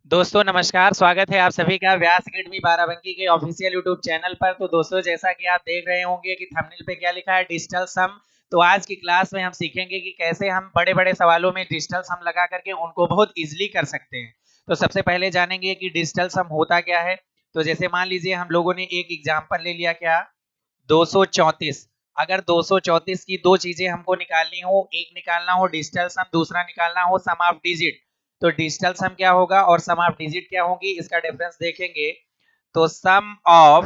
दोस्तों नमस्कार, स्वागत है आप सभी का व्यास अकेडमी बाराबंकी के ऑफिशियल यूट्यूब चैनल पर। तो दोस्तों जैसा कि आप देख रहे होंगे कि थंबनेल पे क्या लिखा है, डिजिटल सम। तो आज की क्लास में हम सीखेंगे कि कैसे हम बड़े-बड़े सवालों में डिजिटल सम लगा करके उनको बहुत इजीली कर सकते हैं। तो सबसे पहले जानेंगे कि डिजिटल सम होता क्या है। तो जैसे मान लीजिए हम लोगों ने एक एग्जाम्पल ले लिया, क्या 234। अगर 234 की दो चीजें हमको निकालनी हो, एक निकालना हो डिजिटल सम, दूसरा निकालना हो सम ऑफ डिजिट। तो डिजिटल सम क्या होगा और सम ऑफ डिजिट क्या होगी, इसका डिफरेंस देखेंगे। तो सम ऑफ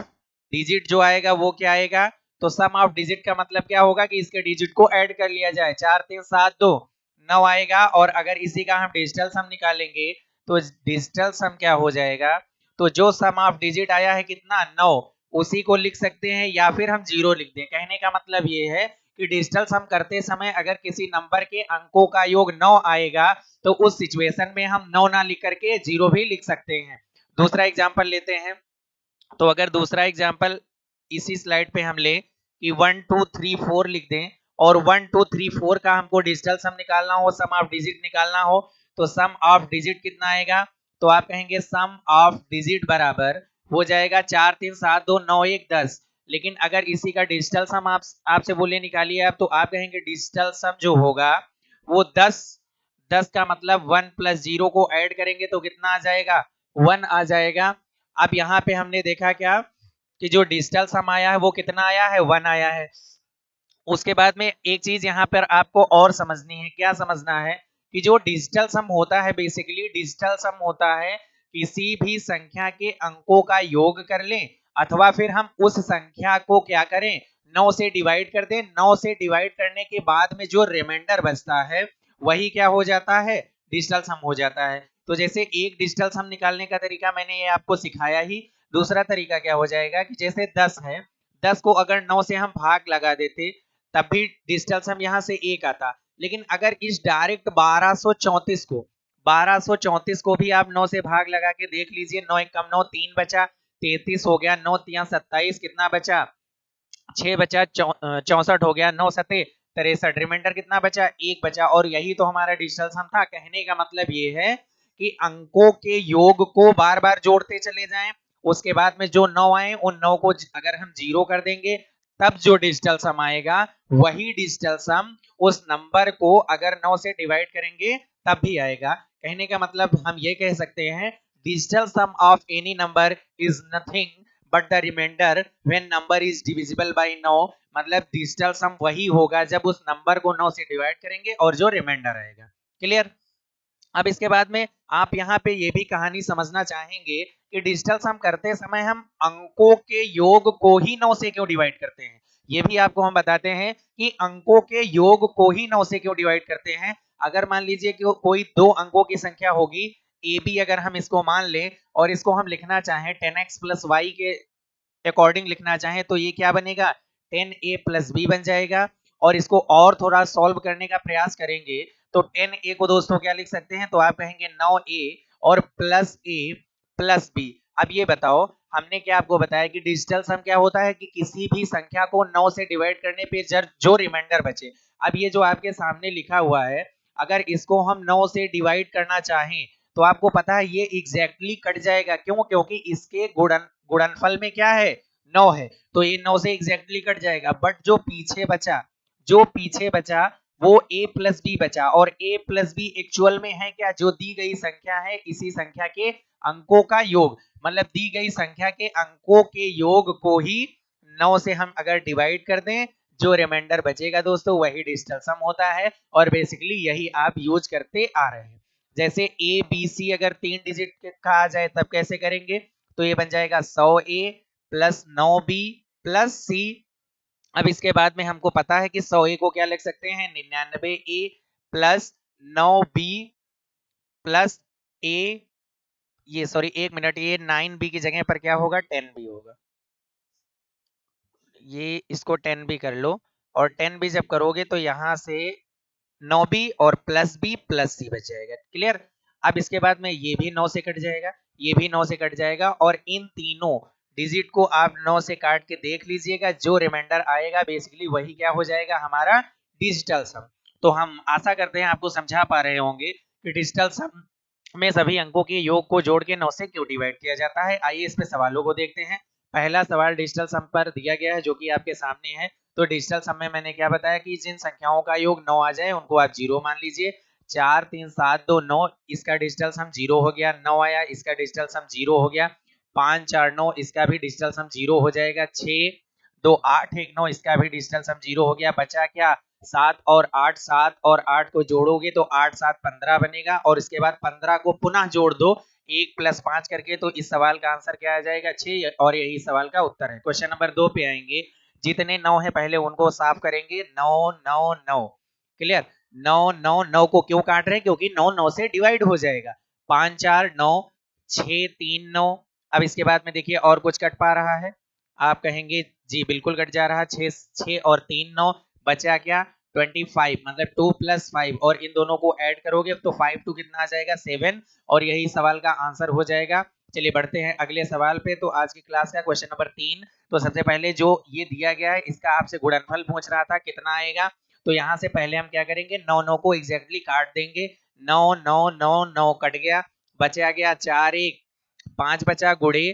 डिजिट जो आएगा वो क्या आएगा, तो सम ऑफ डिजिट का मतलब क्या होगा कि इसके डिजिट को ऐड कर लिया जाए। 4 3 7 2 9 आएगा। और अगर इसी का हम डिजिटल सम निकालेंगे तो डिजिटल सम क्या हो जाएगा, तो जो सम ऑफ डिजिट आया है कितना 9, उसी को लिख सकते हैं या फिर हम जीरो लिख दें। कहने का मतलब ये है कि डिजिटल सम करते समय अगर किसी नंबर के अंकों का योग 9 आएगा तो उस सिचुएशन में हम 9 ना लिख करके जीरो भी लिख सकते हैं। दूसरा एग्जांपल लेते हैं। तो अगर दूसरा एग्जांपल इसी स्लाइड पे हम ले कि 1 2 3 4 लिख दें और 1 2 3 4 का हमको डिजिटल सम निकालना हो, सम ऑफ डिजिट निकालना हो, तो सम ऑफ डिजिट कितना आएगा, तो आप कहेंगे सम ऑफ डिजिट बराबर हो जाएगा 4 3 7 2 9 1 10। लेकिन अगर इसी का डिजिटल सम आपसे बोले निकालिए आप, तो आप कहेंगे डिजिटल सम जो होगा वो 10। 10 का मतलब 1 प्लस जीरो को ऐड करेंगे तो कितना आ जाएगा, 1 आ जाएगा। अब यहाँ पे हमने देखा क्या कि जो डिजिटल सम आया है वो कितना आया है, 1 आया है। उसके बाद में एक चीज यहाँ पर आपको और समझनी है, क्या समझना है कि जो डिजिटल सम होता है, बेसिकली डिजिटल सम होता है किसी भी संख्या के अंकों का योग कर लें अथवा फिर हम उस संख्या को क्या करें, 9 से डिवाइड कर दें। 9 से डिवाइड करने के बाद में जो रिमाइंडर बचता है वही क्या हो जाता है, डिजिटल सम हो जाता है। तो जैसे एक डिजिटल सम निकालने का तरीका मैंने ये आपको सिखाया ही। दूसरा तरीका क्या हो जाएगा कि जैसे 10 है, 10 को अगर 9 से हम भाग लगा देते तब भी डिजिटल सम यहाँ से एक आता। लेकिन अगर इस डायरेक्ट 1234 को भी आप 9 से भाग लगा के देख लीजिए, 9 एक कम 9 3 बचा, 33 हो गया, 9 3 27, कितना बचा 6 बचा, 64 हो गया, 9 सते 63, रिमाइंडर कितना बचा, एक बचा। और यही तो हमारा डिजिटल सम था। कहने का मतलब ये है कि अंकों के योग को बार बार जोड़ते चले जाएं, उसके बाद में जो 9 आए उन 9 को अगर हम जीरो कर देंगे तब जो डिजिटल सम आएगा वही डिजिटल सम उस नंबर को अगर 9 से डिवाइड करेंगे तब भी आएगा। कहने का मतलब हम ये कह सकते हैं digital sum of any number is nothing but the reminder when number is divisible by 9। मतलब डिजिटल सम वही होगा जब उस नंबर को 9 से डिवाइड करेंगे और जो रिमाइंडर आएगा। क्लियर। अब इसके बाद में आप यहाँ पे ये भी कहानी समझना चाहेंगे कि डिजिटल सम करते समय हम अंकों के योग को ही 9 से क्यों डिवाइड करते हैं। ये भी आपको हम बताते हैं कि अंकों के योग को ही 9 से क्यों डिवाइड करते हैं। अगर मान लीजिए कि कोई दो अंकों की संख्या होगी ए बी, अगर हम इसको मान लें और इसको हम लिखना चाहें 10x प्लस वाई के अकॉर्डिंग लिखना चाहें तो ये क्या बनेगा, 10a प्लस बी बन जाएगा। और इसको और थोड़ा सॉल्व करने का प्रयास करेंगे तो 10a को दोस्तों क्या लिख सकते हैं, तो आप कहेंगे 9a और प्लस a प्लस b। अब ये बताओ, हमने क्या आपको बताया कि डिजिटल सम क्या होता है कि किसी भी संख्या को 9 से डिवाइड करने पे जो रिमाइंडर बचे। अब ये जो आपके सामने लिखा हुआ है, अगर इसको हम 9 से डिवाइड करना चाहें तो आपको पता है ये एग्जैक्टली कट जाएगा। क्यों, क्योंकि इसके गुणनफल में क्या है, 9 है, तो ये 9 से एग्जैक्टली कट जाएगा। बट जो पीछे बचा वो a प्लस बी बचा। और a प्लस बी एक्चुअल में है क्या, जो दी गई संख्या है इसी संख्या के अंकों का योग। मतलब दी गई संख्या के अंकों के योग को ही 9 से हम अगर डिवाइड कर दें, जो रिमाइंडर बचेगा दोस्तों वही डिजिटल सम होता है। और बेसिकली यही आप यूज करते आ रहे हैं। जैसे ए बी सी अगर 3 डिजिट का आ जाए तब कैसे करेंगे, तो ये बन जाएगा 100a प्लस 9b प्लस सी। अब इसके बाद में हमको पता है कि 100a को क्या लिख सकते हैं, 99a plus 9b plus a, ये सॉरी एक मिनट, ये 9b की जगह पर क्या होगा, 10b होगा। ये इसको 10b कर लो और 10b जब करोगे तो यहाँ से 9b और प्लस बी प्लस सी बच जाएगा। क्लियर। अब इसके बाद में ये भी 9 से कट जाएगा, ये भी 9 से कट जाएगा और इन तीनों डिजिट को आप 9 से काट के देख लीजिएगा, जो रिमाइंडर आएगा बेसिकली वही क्या हो जाएगा, हमारा डिजिटल सम। तो हम आशा करते हैं आपको समझा पा रहे होंगे कि डिजिटल सम में सभी अंकों के योग को जोड़ के 9 से क्यों डिवाइड किया जाता है। आइए इस पे सवालों को देखते हैं। पहला सवाल डिजिटल सम पर दिया गया है जो कि आपके सामने है। तो डिजिटल सम में मैंने क्या बताया कि जिन संख्याओं का योग 9 आ जाए उनको आप 0 मान लीजिए। 4 3 7 2 9 इसका डिजिटल सम 0 हो गया। 9 आया इसका डिजिटल सम 0 हो गया। 5 4 9 इसका भी डिजिटल सम 0 हो जाएगा। 6 2 8 1 9 इसका भी डिजिटल सम 0 हो गया। बचा क्या 7 और 8 को जोड़ोगे तो 8 7 15 बनेगा और इसके बाद 15 को पुनः जोड़ दो 1 + 5 करके। तो इस सवाल का आंसर क्या आ जाएगा 6 और यही सवाल का उत्तर है। क्वेश्चन नंबर 2 पे आएंगे। जितने 9 है पहले उनको साफ करेंगे। 9 9 9 क्लियर। 9 9 9 को क्यों काट रहे हैं क्योंकि 9 9 से डिवाइड हो जाएगा। 5 4 9 6 3 9। अब इसके बाद में देखिए और कुछ कट पा रहा है। आप कहेंगे जी बिल्कुल कट जा रहा। 6 6 और 3 9 बचा क्या 25 मतलब 2 + 5 और इन दोनों को ऐड करोगे तो 5 2 कितना आ जाएगा 7 और यही सवाल का आंसर हो जाएगा। चलिए बढ़ते हैं अगले सवाल पे। तो आज की क्लास का क्वेश्चन नंबर 3। तो सबसे पहले जो ये दिया गया है इसका आपसे गुणनफल पूछ रहा था कितना आएगा। तो यहाँ से पहले हम क्या करेंगे 9 9 को एग्जैक्टली काट देंगे। 9 9 9 9 कट गया। बचा गया 4 1 5 बचा गुड़े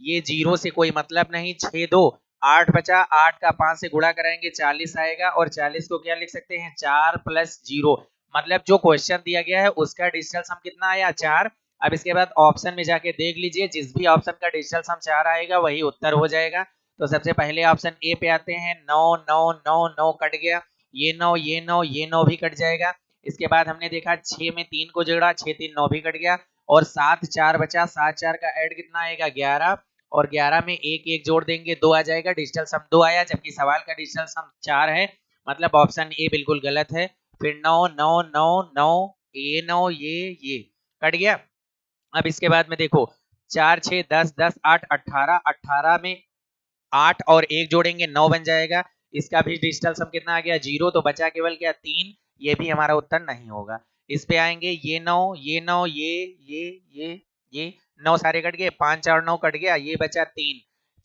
ये 0 से कोई मतलब नहीं। 6 2 8 बचा। 8 का 5 से गुणा कराएंगे 40 आएगा और 40 को क्या लिख सकते हैं 4 + 0 मतलब जो क्वेश्चन दिया गया है उसका डिजिटल सम कितना आया 4। अब इसके बाद ऑप्शन में जाके देख लीजिए जिस भी ऑप्शन का डिजिटल सम 4 आएगा वही उत्तर हो जाएगा। तो सबसे पहले ऑप्शन ए पे आते हैं। 9 9 9 9 कट गया। ये 9 ये 9 ये 9 भी कट जाएगा। इसके बाद हमने देखा 6 में 3 को जोड़ा 6 3 9 भी कट गया और 7 4 बचा। 7 4 का ऐड कितना आएगा 11 और 11 में एक एक जोड़ देंगे 2 आ जाएगा। डिजिटल सम 2 आया जबकि सवाल का डिजिटल सम 4 है मतलब ऑप्शन ए बिल्कुल गलत है। फिर 9 9 9 9 ये 9 ये कट गया। अब इसके बाद में देखो 4 6 10 10 8 18 18 में 8 और 1 जोड़ेंगे 9 बन जाएगा। इसका भी डिजिटल सम कितना आ गया 0 तो बचा केवल क्या 3। ये भी हमारा उत्तर नहीं होगा। इस पे आएंगे ये 9 ये 9 ये 9 सारे कट गए। 5 4 9 कट गया। ये बचा 3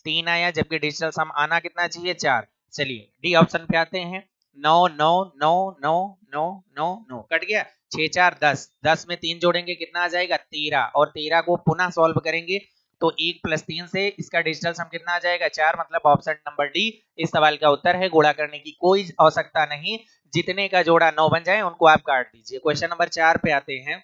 3 आया जबकि डिजिटल सम आना कितना चाहिए 4। चलिए डी ऑप्शन पे आते हैं। 9 9 9 9 9 9 9 कट गया। 6 4 10 10 में 3 जोड़ेंगे कितना आ जाएगा 13 और 13 को पुनः सॉल्व करेंगे तो 1 + 3 से इसका डिजिटल सम कितना आ जाएगा 4 मतलब ऑप्शन नंबर डी इस सवाल का उत्तर है। गुणा करने की कोई आवश्यकता नहीं। जितने का जोड़ा 9 बन जाए उनको आप काट दीजिए। क्वेश्चन नंबर 4 पे आते हैं।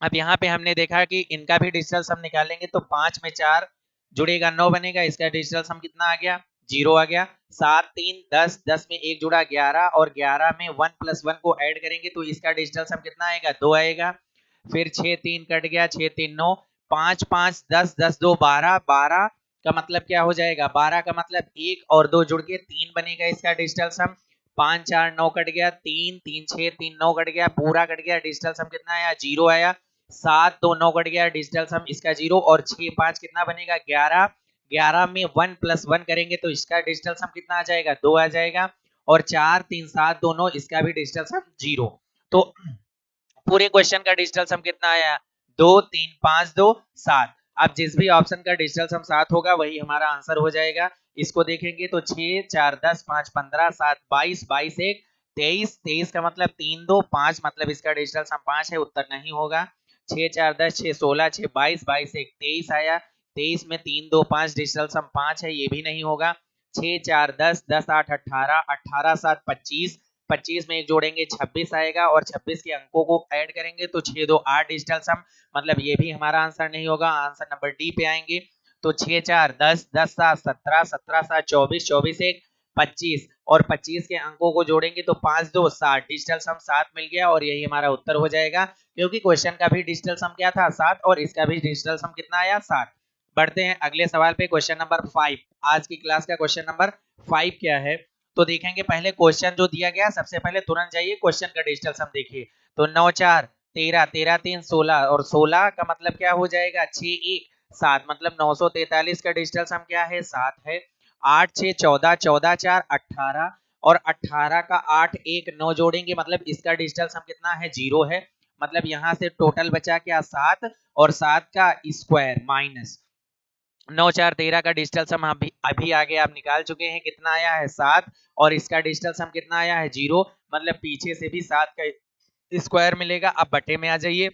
अब यहाँ पे हमने देखा कि इनका भी डिजिटल सम निकालेंगे तो 5 में 4 जुड़ेगा 9 बनेगा। इसका डिजिटल सम कितना आ गया 0 आ गया। 7 3 10 10 में 1 जुड़ा 11 और 11 में 1 + 1 को ऐड करेंगे तो इसका डिजिटल सम कितना आएगा 2 आएगा। फिर 6 3 कट गया 6 3 9 5 5 10 10 2 12 12 का मतलब क्या हो जाएगा 12 का मतलब 1 और 2 जुड़ के 3 बनेगा इसका डिजिटल सम। 5 4 9 कट गया 3 3 6 3 9 कट गया पूरा कट गया। डिजिटल सम कितना आया 0 आया। 7 2 9 कट गया डिजिटल सम इसका 0 और 6 5 कितना बनेगा 11। 11 में 1 + 1 करेंगे तो इसका डिजिटल सम कितना आ जाएगा 2 आ जाएगा और 4 3 7 दोनों इसका भी डिजिटल सम 0। तो पूरे क्वेश्चन का डिजिटल सम कितना आया 2 3 5 2 7। अब जिस भी ऑप्शन का डिजिटल सम 7 होगा वही हमारा आंसर हो जाएगा। इसको देखेंगे तो 6 4 10 5 15 7 22 22 1 23 23 का मतलब 3 2 5 मतलब इसका डिजिटल सम 5 है उत्तर नहीं होगा। 6 4 10 6 16 6 22 22 1 23 आया। 23 में 3 2 5 डिजिटल सम 5 है ये भी नहीं होगा। 6 4 10 10 8 18 18 7 25 25 में एक जोड़ेंगे 26 आएगा और 26 के अंकों को ऐड करेंगे तो 6 2 8 डिजिटल सम मतलब ये भी हमारा आंसर नहीं होगा। आंसर नंबर डी पे आएंगे। तो 6 4 10 10 7 17 17 7 24 24 1 25 और 25 के अंकों को जोड़ेंगे तो 5 2 7 डिजिटल सम 7 मिल गया और यही हमारा उत्तर हो जाएगा क्योंकि क्वेश्चन का भी डिजिटल सम क्या था 7 और इसका भी डिजिटल सम कितना आया 7। बढ़ते हैं अगले सवाल पे। क्वेश्चन नंबर 5 आज की क्लास का क्वेश्चन नंबर 5 क्या है। तो देखेंगे पहले क्वेश्चन जो दिया गया सबसे पहले तुरंत जाइए क्वेश्चन का डिजिटल सम देखिए। तो 9 4 13 13 3 16 और 16 का मतलब क्या हो जाएगा 6 1 7 मतलब 943 का डिजिटल सम क्या है 7 है। 8 6 14 14 4 18 और 18 का 8 1 9 जोड़ेंगे मतलब इसका डिजिटल सम कितना है 0 है। मतलब यहाँ से टोटल बचा क्या 7 और 7 का स्क्वायर माइनस 9 4 13 का डिजिटल सम अभी आगे आप निकाल चुके हैं कितना आया है 7 और इसका डिजिटल सम कितना आया है 0 मतलब पीछे से भी 7 का स्क्वायर मिलेगा। अब बटे में आ जाइए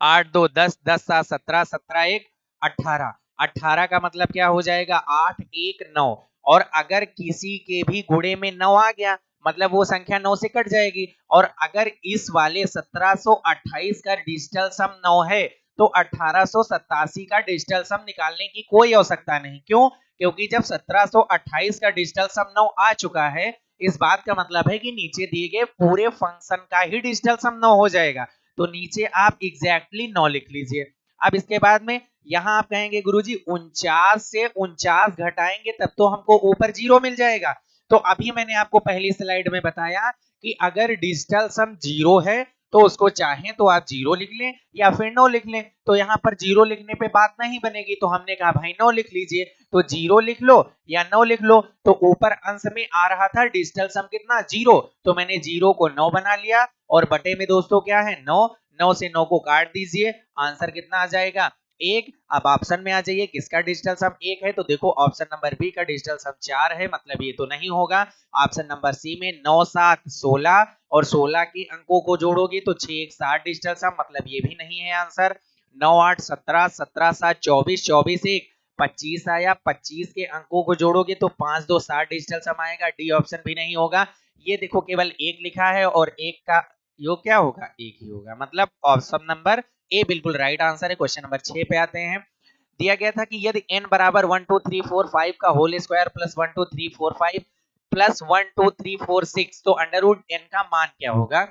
8 2 10, 10 7 17, 17 1 18, 18 का मतलब क्या हो जाएगा 8 1 9। और अगर किसी के भी गुणे में 9 आ गया मतलब वो संख्या 9 से कट जाएगी। और अगर इस वाले 1728 का डिजिटल सम 9 है तो 1887 का डिजिटल सम निकालने की कोई आवश्यकता नहीं। क्यों? क्योंकि जब 1728 का डिजिटल सम 9 आ चुका है, इस बात का मतलब है कि नीचे दिए गए पूरे फंक्शन का ही डिजिटल सम 9 हो जाएगा। तो नीचे आप एग्जैक्टली 9 लिख लीजिए। अब इसके बाद में यहाँ आप कहेंगे गुरुजी 49 से 49 घटाएंगे तब तो हमको ऊपर 0 मिल जाएगा। तो अभी मैंने आपको पहली स्लाइड में बताया कि अगर डिजिटल सम 0 है तो उसको चाहें तो आप 0 लिख लें या फिर 9 लिख लें। तो यहाँ पर 0 लिखने पे बात नहीं बनेगी तो हमने कहा भाई 9 लिख लीजिए। तो 0 लिख लो या 9 लिख लो। तो ऊपर अंश में आ रहा था डिजिटल सम कितना 0, तो मैंने 0 को 9 बना लिया और बटे में दोस्तों क्या है 9। 9 से 9 को काट दीजिए, आंसर कितना आ जाएगा 1। अब ऑप्शन में आ जाइए किसका डिजिटल सम 1 है, तो देखो ऑप्शन नंबर बी का डिजिटल सम 4 है, मतलब ये तो नहीं होगा। ऑप्शन नंबर सी में 9 7 16 और 16 के अंकों को जोड़ोगे तो 6 1 7 डिजिटल सम, मतलब ये भी नहीं है आंसर। 9 8 17 17 7 24 24 1 25 आया, 25 के अंकों को जोड़ोगे तो 5 2 7 डिजिटल सम आएगा। डी ऑप्शन भी नहीं होगा। ये देखो केवल एक लिखा है और एक का योग क्या होगा एक ही होगा, मतलब ऑप्शन नंबर ए बिल्कुल राइट आंसर है। क्वेश्चन नंबर 6 पे आते हैं। दिया गया था कि यदि n बराबर 1 2 3 4 5 का होल स्क्वायर प्लस 1 2 3 4 5 प्लस 1 2 3 4 6 तो अंडर रूट n का मान क्या होगा।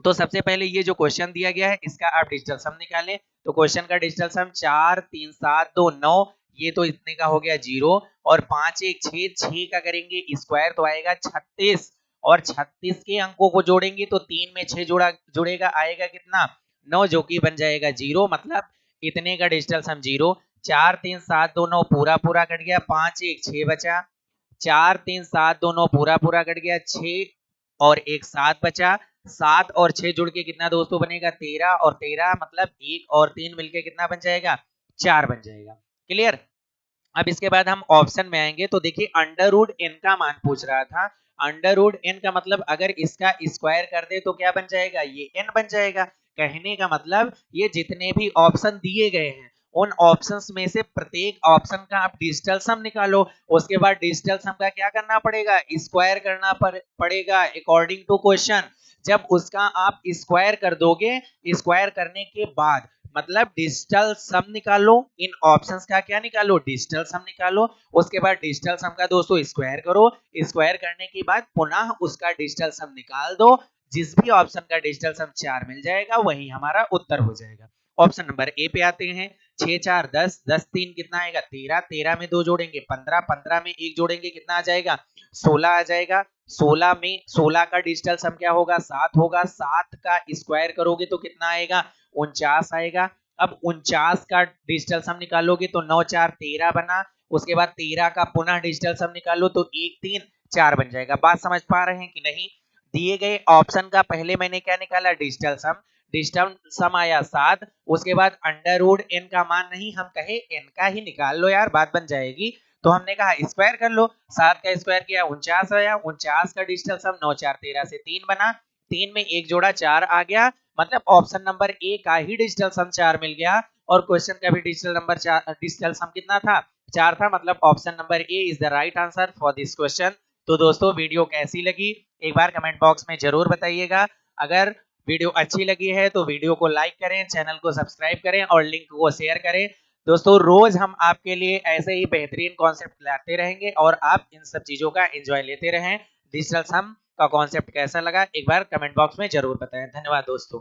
तो सबसे पहले ये जो क्वेश्चन दिया गया है इसका आप डिजिटल सम निकालें। तो क्वेश्चन का डिजिटल सम 4 3 7 2 9, ये तो इतने का हो गया 0 और 5 1 6, 6 का करेंगे स्क्वायर तो आएगा 36 और 36 के अंकों को जोड़ेंगे तो 3 में 6 जुड़ेगा आएगा कितना 9, जो कि बन जाएगा 0, मतलब इतने का डिजिटल सम 0। 4 3 7 2 9 पूरा पूरा कट गया, 5 1 6 बचा, 4 3 7 2 9 पूरा पूरा कट गया, 6 और 1 7 बचा, 7 और 6 जुड़ के कितना दोस्तों बनेगा 13 और 13 मतलब 1 और 3 मिलके कितना बन जाएगा 4 बन जाएगा। क्लियर। अब इसके बाद हम ऑप्शन में आएंगे तो देखिए अंडर रूट एन का मान पूछ रहा था। अंडर रूट एन का मतलब अगर इसका स्क्वायर कर दे तो क्या बन जाएगा ये एन बन जाएगा। कहने का मतलब ये जितने भी ऑप्शन दिए गए हैं उन ऑप्शंस में से प्रत्येक ऑप्शन का आप डिजिटल सम निकालो। उसके बाद डिजिटल सम का क्या करना पड़ेगा स्क्वायर करना पड़ेगा अकॉर्डिंग टू क्वेश्चन। जब उसका आप स्क्वायर कर दोगे, स्क्वायर करने के बाद मतलब डिजिटल सम निकालो, इन ऑप्शंस का क्या निकालो डिजिटल सम निकालो। उसके बाद डिजिटल सम का दोस्तों स्क्वायर करो, स्क्वायर करने के बाद पुनः उसका डिजिटल सम निकाल दो। जिस भी ऑप्शन का डिजिटल सम 4 मिल जाएगा वही हमारा उत्तर हो जाएगा। ऑप्शन नंबर ए पे आते हैं। 6 4 10, 10 3 कितना आएगा 13, 13 में 2 जोड़ेंगे 15, 15 में 1 जोड़ेंगे कितना आ जाएगा 16 आ जाएगा। 16 में 16 का डिजिटल सम क्या होगा 7 होगा, 7 का स्क्वायर करोगे तो कितना आएगा 49 आएगा। अब 49 का डिजिटल सम निकालोगे तो 9 4 13 बना। उसके बाद 13 का पुनः डिजिटल सम निकालो तो 1 3 4 बन जाएगा। बात समझ पा रहे हैं कि नहीं। दिए गए ऑप्शन का पहले मैंने क्या निकाला डिजिटल सम, डिजिटल सम आया 7। उसके बाद अंडर रूट एन का मान नहीं हम कहे एन का ही निकाल लो यार बात बन जाएगी। तो हमने कहा स्क्वायर कर लो, 7 का स्क्वायर किया 49 आया, 49 का डिजिटल सम 9 4 13 से 3 बना, 3 में 1 जोड़ा 4 आ गया, मतलब ऑप्शन नंबर ए का ही डिजिटल सम 4 मिल गया। और क्वेश्चन का भी डिजिटल नंबर डिजिटल सम कितना था 4 था, मतलब option number A is the right answer for this question. तो दोस्तों वीडियो कैसी लगी एक बार कमेंट बॉक्स में जरूर बताइएगा। अगर वीडियो अच्छी लगी है तो वीडियो को लाइक करें, चैनल को सब्सक्राइब करें और लिंक को शेयर करें। दोस्तों रोज हम आपके लिए ऐसे ही बेहतरीन कॉन्सेप्ट लाते रहेंगे और आप इन सब चीजों का एंजॉय लेते रहें। डिजिटल सम का कॉन्सेप्ट कैसा लगा एक बार कमेंट बॉक्स में जरूर बताएं। धन्यवाद दोस्तों।